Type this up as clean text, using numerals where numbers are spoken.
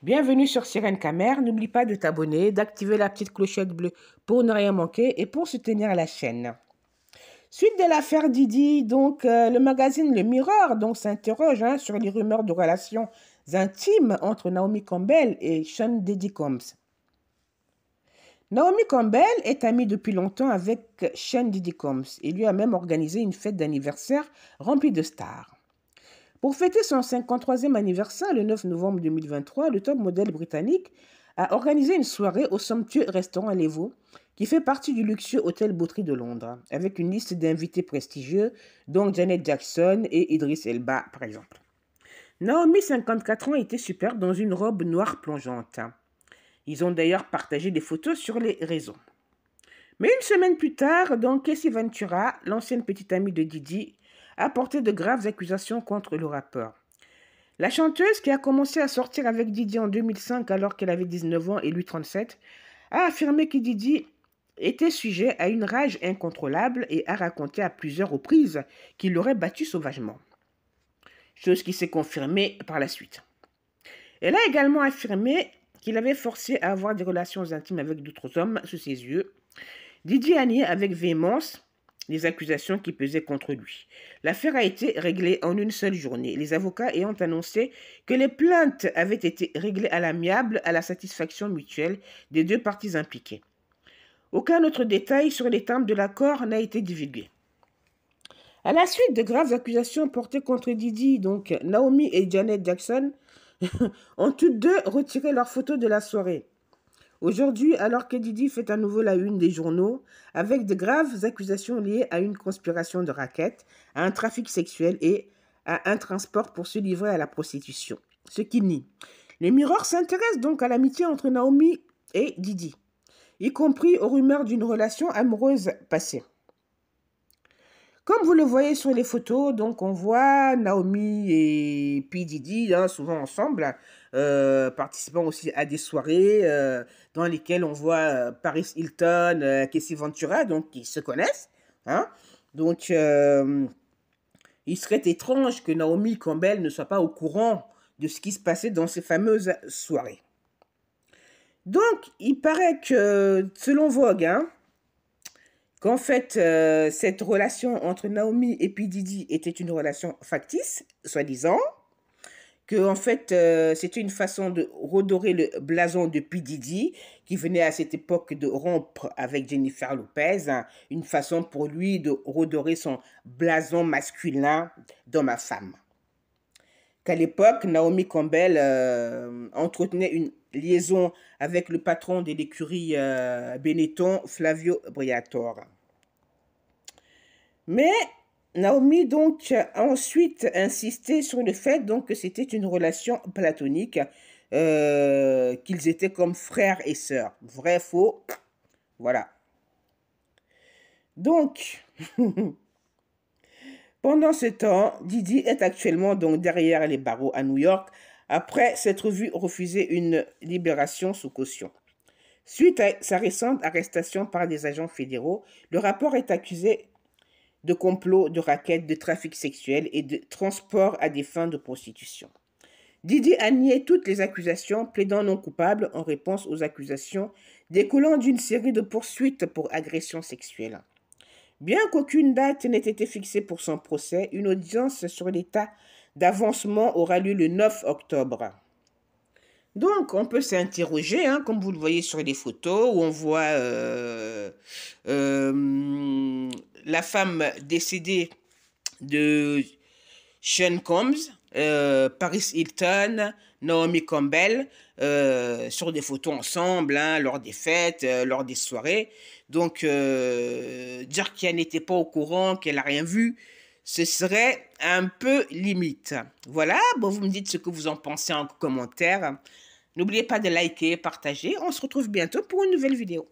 Bienvenue sur Sirène Camer. N'oublie pas de t'abonner, d'activer la petite clochette bleue pour ne rien manquer et pour soutenir la chaîne. Suite de l'affaire Didi, le magazine Le Mirror s'interroge sur les rumeurs de relations intimes entre Naomi Campbell et Sean Diddy Combs. Naomi Campbell est amie depuis longtemps avec Sean Diddy Combs et lui a même organisé une fête d'anniversaire remplie de stars. Pour fêter son 53e anniversaire, le 9 novembre 2023, le top modèle britannique a organisé une soirée au somptueux restaurant Levo, qui fait partie du luxueux hôtel Botry de Londres, avec une liste d'invités prestigieux, dont Janet Jackson et Idris Elba, par exemple. Naomi, 54 ans, était superbe dans une robe noire plongeante. Ils ont d'ailleurs partagé des photos sur les réseaux. Mais une semaine plus tard, Casey Ventura, l'ancienne petite amie de Didi, a porté de graves accusations contre le rappeur. La chanteuse, qui a commencé à sortir avec Didi en 2005 alors qu'elle avait 19 ans et lui 37, a affirmé que Didi était sujet à une rage incontrôlable et a raconté à plusieurs reprises qu'il l'aurait battu sauvagement. Chose qui s'est confirmée par la suite. Elle a également affirmé qu'il avait forcé à avoir des relations intimes avec d'autres hommes sous ses yeux. Didi a nié avec véhémence les accusations qui pesaient contre lui. L'affaire a été réglée en une seule journée, les avocats ayant annoncé que les plaintes avaient été réglées à l'amiable à la satisfaction mutuelle des deux parties impliquées. Aucun autre détail sur les termes de l'accord n'a été divulgué. À la suite de graves accusations portées contre Didi, Naomi et Janet Jackson ont toutes deux retiré leurs photos de la soirée. Aujourd'hui, alors que Didi fait à nouveau la une des journaux, avec de graves accusations liées à une conspiration de raquettes, à un trafic sexuel et à un transport pour se livrer à la prostitution, ce qu'il nie. Les Mirror s'intéressent donc à l'amitié entre Naomi et Didi, y compris aux rumeurs d'une relation amoureuse passée. Comme vous le voyez sur les photos, on voit Naomi et P. Diddy, souvent ensemble, participant aussi à des soirées dans lesquelles on voit Paris Hilton, Casey Ventura, qui se connaissent. Il serait étrange que Naomi Campbell ne soit pas au courant de ce qui se passait dans ces fameuses soirées. Donc, il paraît que, selon Vogue, qu'en fait, cette relation entre Naomi et P. Diddy était une relation factice, soi-disant, que en fait, c'était une façon de redorer le blason de P. Diddy, qui venait à cette époque de rompre avec Jennifer Lopez, une façon pour lui de redorer son blason masculin d'homme à femme. Qu'à l'époque, Naomi Campbell entretenait une liaison avec le patron de l'écurie Benetton, Flavio Briatore. Mais Naomi a ensuite insisté sur le fait que c'était une relation platonique, qu'ils étaient comme frères et sœurs. Vrai, faux, voilà. Donc, pendant ce temps, Didi est actuellement derrière les barreaux à New York après s'être vu refuser une libération sous caution. Suite à sa récente arrestation par des agents fédéraux, le rapport est accusé de complot, de raquettes, de trafic sexuel et de transport à des fins de prostitution. Didi a nié toutes les accusations, plaidant non coupable en réponse aux accusations découlant d'une série de poursuites pour agression sexuelle. Bien qu'aucune date n'ait été fixée pour son procès, une audience sur l'état d'avancement aura lieu le 9 octobre. Donc, on peut s'interroger, comme vous le voyez sur les photos, où on voit la femme décédée de Sean Combs, Paris Hilton, Naomi Campbell, sur des photos ensemble, lors des fêtes, lors des soirées. Donc, dire qu'elle n'était pas au courant, qu'elle n'a rien vu, ce serait un peu limite. Voilà, bon, vous me dites ce que vous en pensez en commentaire. N'oubliez pas de liker, partager. On se retrouve bientôt pour une nouvelle vidéo.